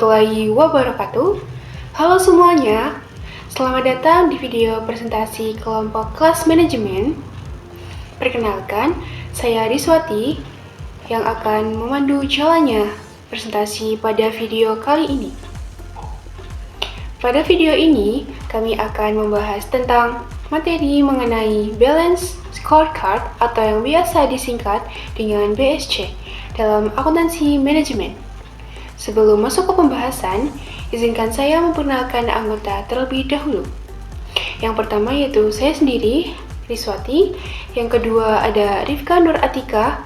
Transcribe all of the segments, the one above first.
warahmatullahi wabarakatuh. Halo semuanya, selamat datang di video presentasi kelompok kelas manajemen. Perkenalkan, saya Riswati yang akan memandu jalannya presentasi pada video kali ini. Pada video ini, kami akan membahas tentang materi mengenai Balance Scorecard atau yang biasa disingkat dengan BSC dalam akuntansi manajemen. Sebelum masuk ke pembahasan, izinkan saya memperkenalkan anggota terlebih dahulu. Yang pertama yaitu saya sendiri, Riswati. Yang kedua ada Rifka Nur Atika.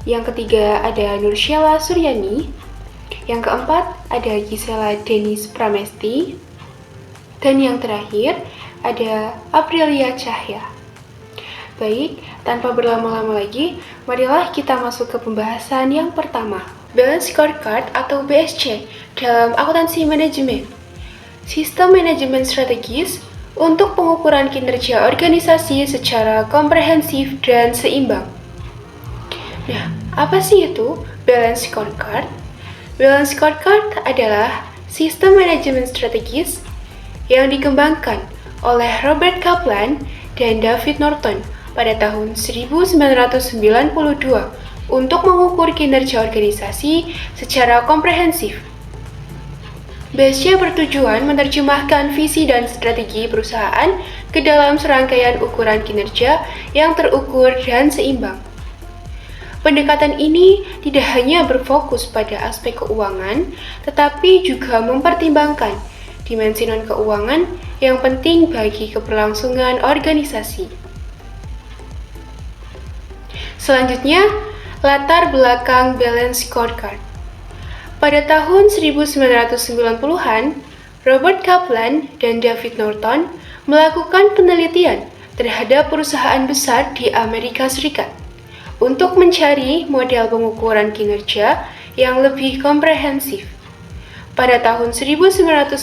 Yang ketiga ada Nursyala Suryani. Yang keempat ada Gisela Denis Pramesti. Dan yang terakhir ada Aprilia Cahya. Baik, tanpa berlama-lama lagi, marilah kita masuk ke pembahasan yang pertama. Balance Scorecard atau BSC dalam akuntansi manajemen. Sistem manajemen strategis untuk pengukuran kinerja organisasi secara komprehensif dan seimbang. Nah, apa sih itu Balance Scorecard? Balance Scorecard adalah sistem manajemen strategis yang dikembangkan oleh Robert Kaplan dan David Norton pada tahun 1992 untuk mengukur kinerja organisasi secara komprehensif. BSC bertujuan menerjemahkan visi dan strategi perusahaan ke dalam serangkaian ukuran kinerja yang terukur dan seimbang. Pendekatan ini tidak hanya berfokus pada aspek keuangan, tetapi juga mempertimbangkan dimensi non-keuangan yang penting bagi keberlangsungan organisasi. Selanjutnya, latar belakang Balance Scorecard. Pada tahun 1990-an, Robert Kaplan dan David Norton melakukan penelitian terhadap perusahaan besar di Amerika Serikat untuk mencari model pengukuran kinerja yang lebih komprehensif. Pada tahun 1992,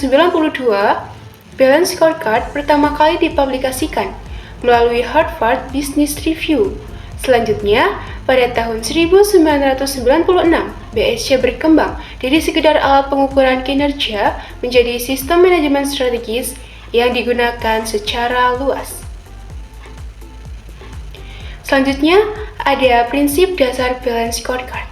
Balance Scorecard pertama kali dipublikasikan melalui Harvard Business Review. Selanjutnya, pada tahun 1996, BSC berkembang dari sekedar alat pengukuran kinerja menjadi sistem manajemen strategis yang digunakan secara luas. Selanjutnya, ada prinsip dasar Balance Scorecard.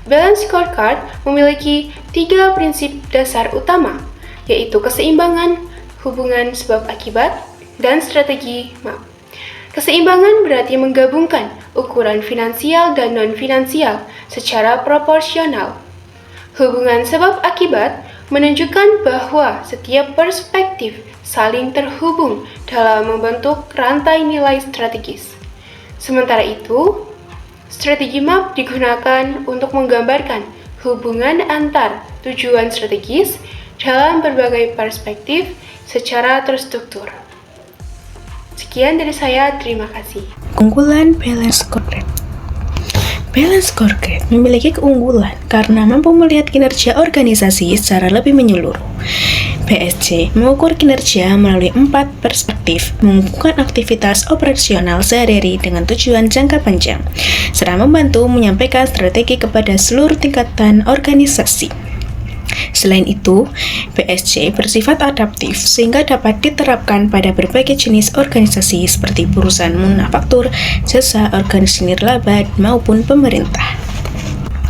Balance Scorecard memiliki 3 prinsip dasar utama, yaitu keseimbangan, hubungan sebab akibat, dan strategi MAP. Keseimbangan berarti menggabungkan ukuran finansial dan non-finansial secara proporsional. Hubungan sebab akibat menunjukkan bahwa setiap perspektif saling terhubung dalam membentuk rantai nilai strategis. Sementara itu, strategi MAP digunakan untuk menggambarkan hubungan antar tujuan strategis dalam berbagai perspektif secara terstruktur. Sekian dari saya, terima kasih. Keunggulan Balance Scorecard. Balance Scorecard memiliki keunggulan karena mampu melihat kinerja organisasi secara lebih menyeluruh. BSC mengukur kinerja melalui 4 perspektif, mengukuhkan aktivitas operasional sehari-hari dengan tujuan jangka panjang, serta membantu menyampaikan strategi kepada seluruh tingkatan organisasi. Selain itu, BSC bersifat adaptif sehingga dapat diterapkan pada berbagai jenis organisasi seperti perusahaan manufaktur, jasa, organisasi nirlaba, maupun pemerintah.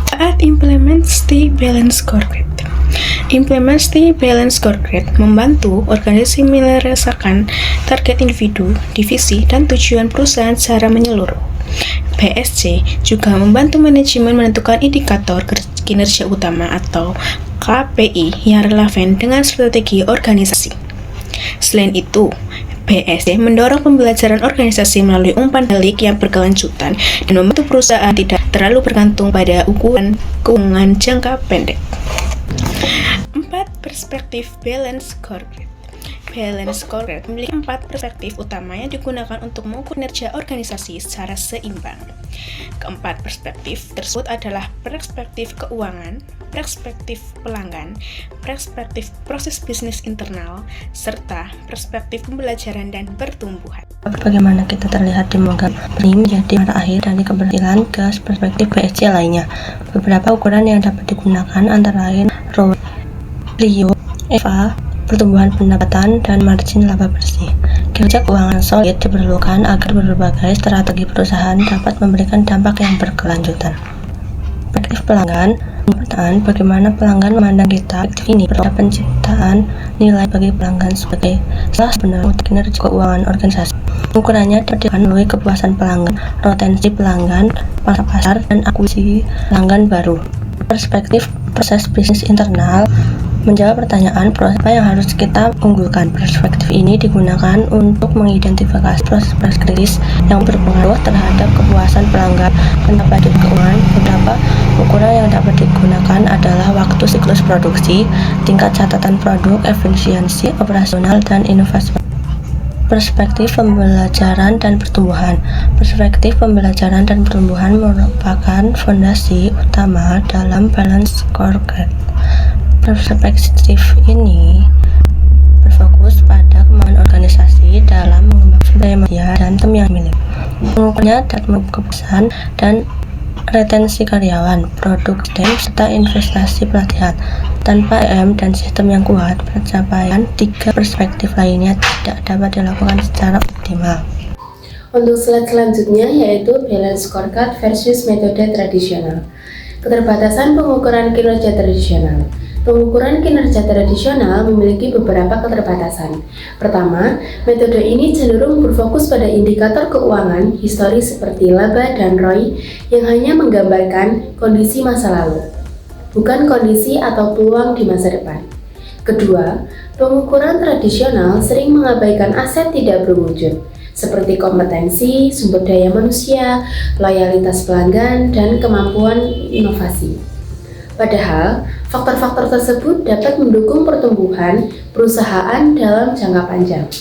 Saat implementasi Balance Scorecard. Implementasi Balance Scorecard membantu organisasi menyelesaikan target individu, divisi, dan tujuan perusahaan secara menyeluruh. BSC juga membantu manajemen menentukan indikator kinerja utama atau KPI yang relevan dengan strategi organisasi. Selain itu, BSC mendorong pembelajaran organisasi melalui umpan balik yang berkelanjutan dan membantu perusahaan tidak terlalu bergantung pada ukuran keuangan jangka pendek. 4 perspektif Balance Scorecard. Balance Scorecard memiliki 4 perspektif utama yang digunakan untuk mengukur kinerja organisasi secara seimbang. Keempat perspektif tersebut adalah perspektif keuangan, perspektif pelanggan, perspektif proses bisnis internal, serta perspektif pembelajaran dan pertumbuhan. Bagaimana kita terlihat di program ini menjadi mata akhir dari keberhasilan ke perspektif BSC lainnya. Beberapa ukuran yang dapat digunakan antara lain ROE, Rio, Eva, pertumbuhan pendapatan, dan margin laba bersih. Kinerja keuangan solid diperlukan agar berbagai strategi perusahaan dapat memberikan dampak yang berkelanjutan. Perspektif pelanggan. Pertanyaan, bagaimana pelanggan memandang kita? Perspektif ini perlu penciptaan nilai bagi pelanggan sebagai salah sebenarnya kinerja keuangan organisasi. Ukurannya dapat melalui kepuasan pelanggan, retensi pelanggan, pasar, dan akuisisi pelanggan baru. Perspektif proses bisnis internal. Menjawab pertanyaan proses apa yang harus kita unggulkan. Perspektif ini digunakan untuk mengidentifikasi proses kritis yang berpengaruh terhadap kepuasan pelanggan. Pendapat keuangan, beberapa ukuran yang dapat digunakan adalah waktu siklus produksi, tingkat catatan produk, efisiensi operasional, dan inovasi. Perspektif pembelajaran dan pertumbuhan. Perspektif pembelajaran dan pertumbuhan merupakan fondasi utama dalam Balanced Scorecard. Perspektif ini berfokus pada kemampuan organisasi dalam mengembangkan sumber daya manusia dan tim yang milik. Mengukurnya dalam kepuasan dan retensi karyawan, produk sistem, serta investasi pelatihan. Tanpa dan sistem yang kuat, pencapaian tiga perspektif lainnya tidak dapat dilakukan secara optimal. Untuk slide selanjutnya yaitu Balance Scorecard versus metode tradisional. Keterbatasan pengukuran kinerja tradisional. Pengukuran kinerja tradisional memiliki beberapa keterbatasan. Pertama, metode ini cenderung berfokus pada indikator keuangan historis seperti laba dan ROI yang hanya menggambarkan kondisi masa lalu, bukan kondisi atau peluang di masa depan. Kedua, pengukuran tradisional sering mengabaikan aset tidak berwujud, seperti kompetensi, sumber daya manusia, loyalitas pelanggan, dan kemampuan inovasi. Padahal, faktor-faktor tersebut dapat mendukung pertumbuhan perusahaan dalam jangka panjang.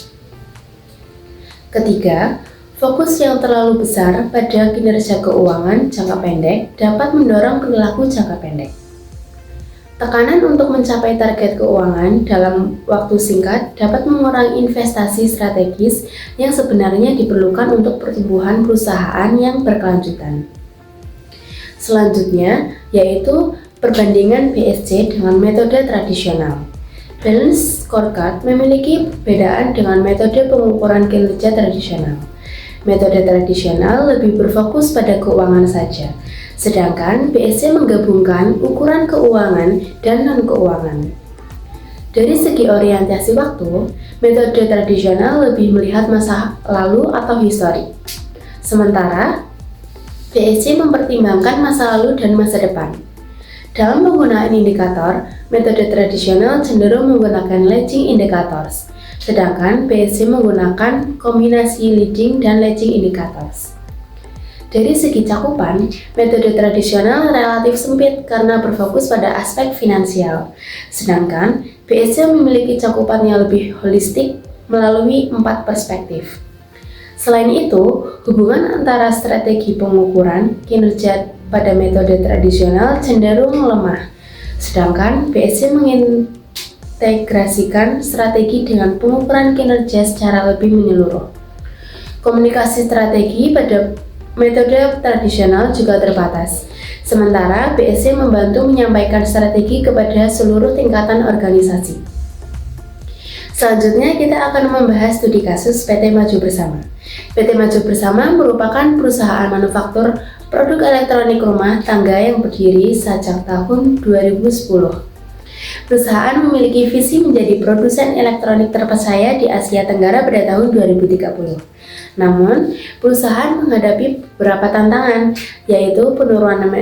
Ketiga, fokus yang terlalu besar pada kinerja keuangan jangka pendek dapat mendorong perilaku jangka pendek. Tekanan untuk mencapai target keuangan dalam waktu singkat dapat mengurangi investasi strategis yang sebenarnya diperlukan untuk pertumbuhan perusahaan yang berkelanjutan. Selanjutnya, yaitu perbandingan BSC dengan metode tradisional. Balance Scorecard memiliki perbedaan dengan metode pengukuran kinerja tradisional. Metode tradisional lebih berfokus pada keuangan saja, sedangkan BSC menggabungkan ukuran keuangan dan non-keuangan. Dari segi orientasi waktu, metode tradisional lebih melihat masa lalu atau histori. Sementara, BSC mempertimbangkan masa lalu dan masa depan. Dalam penggunaan indikator, metode tradisional cenderung menggunakan lagging indicators, sedangkan BSC menggunakan kombinasi leading dan lagging indicators. Dari segi cakupan, metode tradisional relatif sempit karena berfokus pada aspek finansial, sedangkan BSC memiliki cakupan yang lebih holistik melalui 4 perspektif. Selain itu, hubungan antara strategi pengukuran kinerja pada metode tradisional cenderung lemah, sedangkan BSC mengintegrasikan strategi dengan pengukuran kinerja secara lebih menyeluruh. Komunikasi strategi pada metode tradisional juga terbatas, sementara BSC membantu menyampaikan strategi kepada seluruh tingkatan organisasi. Selanjutnya kita akan membahas studi kasus PT Maju Bersama. PT Maju Bersama merupakan perusahaan manufaktur produk elektronik rumah tangga yang berdiri sejak tahun 2010. Perusahaan memiliki visi menjadi produsen elektronik terpercaya di Asia Tenggara pada tahun 2030. Namun, perusahaan menghadapi beberapa tantangan, yaitu penurunan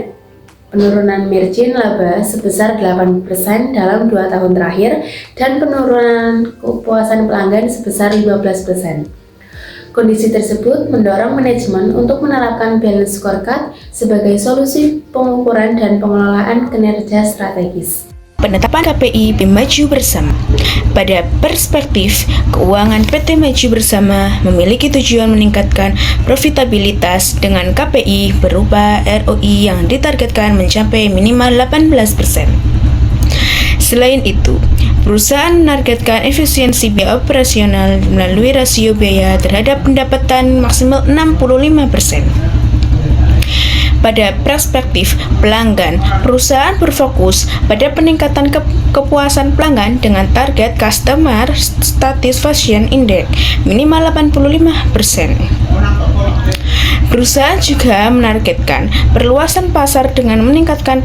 margin laba sebesar 8% dalam 2 tahun terakhir dan penurunan kepuasan pelanggan sebesar 15%. Kondisi tersebut mendorong manajemen untuk menerapkan Balance Scorecard sebagai solusi pengukuran dan pengelolaan kinerja strategis. Penetapan KPI PT Maju Bersama. Pada perspektif keuangan, PT Maju Bersama memiliki tujuan meningkatkan profitabilitas dengan KPI berupa ROI yang ditargetkan mencapai minimal 18%. Selain itu, perusahaan menargetkan efisiensi biaya operasional melalui rasio biaya terhadap pendapatan maksimal 65%. Pada perspektif pelanggan, perusahaan berfokus pada peningkatan kepuasan pelanggan dengan target Customer Satisfaction Index minimal 85%. Perusahaan juga menargetkan perluasan pasar dengan meningkatkan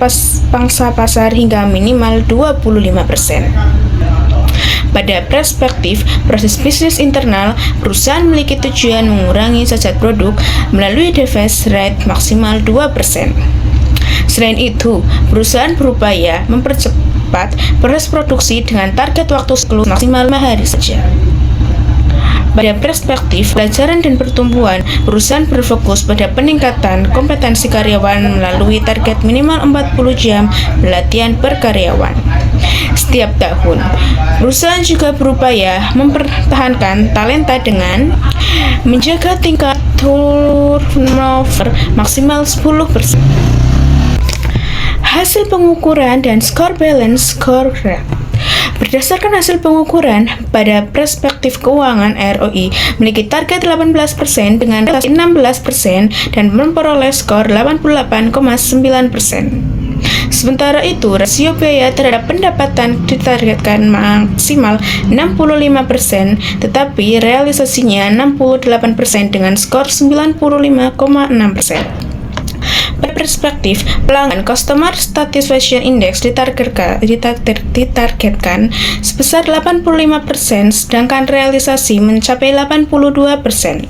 pangsa pasar hingga minimal 25%. Pada perspektif proses bisnis internal, perusahaan memiliki tujuan mengurangi cacat produk melalui defect rate maksimal 2%. Selain itu, perusahaan berupaya mempercepat proses produksi dengan target waktu siklus maksimal 5 hari saja. Pada perspektif pelajaran dan pertumbuhan, perusahaan berfokus pada peningkatan kompetensi karyawan melalui target minimal 40 jam pelatihan per karyawan. Setiap tahun, perusahaan juga berupaya mempertahankan talenta dengan menjaga tingkat turnover maksimal 10%. Hasil pengukuran dan skor balance scorecard. Berdasarkan hasil pengukuran, pada perspektif keuangan ROI memiliki target 18% dengan 16% dan memperoleh skor 88,9%. Sementara itu, rasio biaya terhadap pendapatan ditargetkan maksimal 65%, tetapi realisasinya 68% dengan skor 95,6%. Perspektif pelanggan Customer Satisfaction Index ditargetkan sebesar 85%, sedangkan realisasi mencapai 82%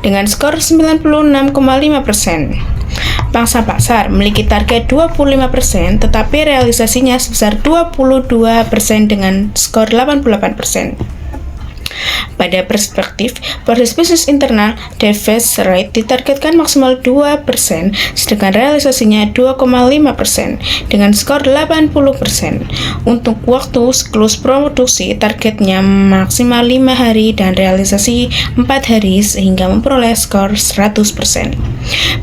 dengan skor 96,5%. Pangsa pasar memiliki target 25%, tetapi realisasinya sebesar 22% dengan skor 88%. Pada perspektif proses bisnis internal, defect rate ditargetkan maksimal 2%, sedangkan realisasinya 2,5% dengan skor 80%. Untuk waktu siklus produksi, targetnya maksimal 5 hari dan realisasi 4 hari sehingga memperoleh skor 100%.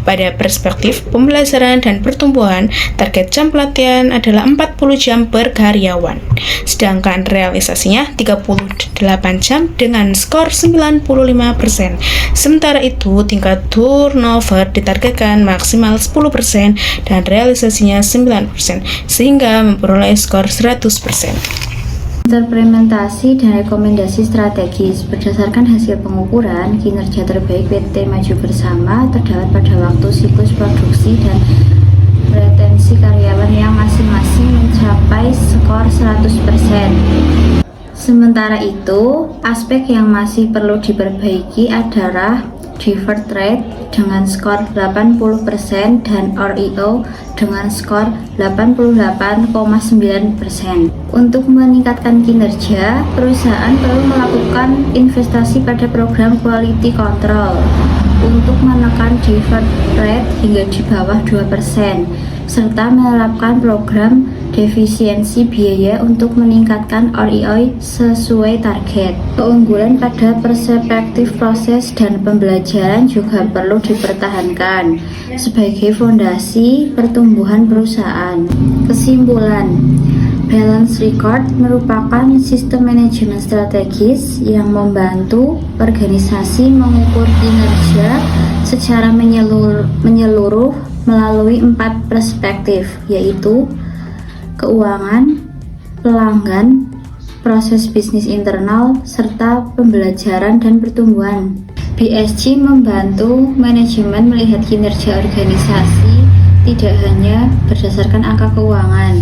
Pada perspektif pembelajaran dan pertumbuhan, target jam pelatihan adalah 40 jam per karyawan, sedangkan realisasinya 38 jam dengan skor 95%. Sementara itu, tingkat turnover ditargetkan maksimal 10% dan realisasinya 9%, sehingga memperoleh skor 100%. Implementasi dan rekomendasi strategis. Berdasarkan hasil pengukuran, kinerja terbaik PT Maju Bersama terdapat pada waktu siklus produksi dan retensi karyawan yang masing-masing mencapai skor 100%. Sementara itu, aspek yang masih perlu diperbaiki adalah deferred rate dengan skor 80% dan REO dengan skor 88,9%. Untuk meningkatkan kinerja, perusahaan perlu melakukan investasi pada program quality control untuk menekan deferred rate hingga di bawah 2%, serta menerapkan program defisiensi biaya untuk meningkatkan ROI sesuai target. Keunggulan pada perspektif proses dan pembelajaran juga perlu dipertahankan sebagai fondasi pertumbuhan perusahaan. Kesimpulan, Balance Record merupakan sistem manajemen strategis yang membantu organisasi mengukur kinerja secara menyeluruh melalui 4 perspektif, yaitu keuangan, pelanggan, proses bisnis internal, serta pembelajaran dan pertumbuhan. BSC membantu manajemen melihat kinerja organisasi tidak hanya berdasarkan angka keuangan,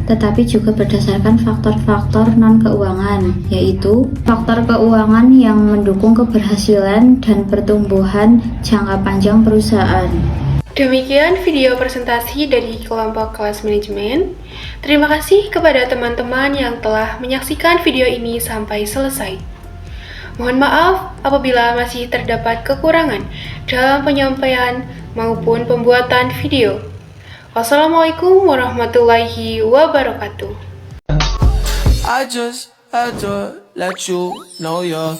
tetapi juga berdasarkan faktor-faktor non-keuangan, yaitu faktor keuangan yang mendukung keberhasilan dan pertumbuhan jangka panjang perusahaan. Demikian video presentasi dari kelompok kelas manajemen. Terima kasih kepada teman-teman yang telah menyaksikan video ini sampai selesai. Mohon maaf apabila masih terdapat kekurangan dalam penyampaian maupun pembuatan video. Wassalamualaikum warahmatullahi wabarakatuh. I just had to let you know you're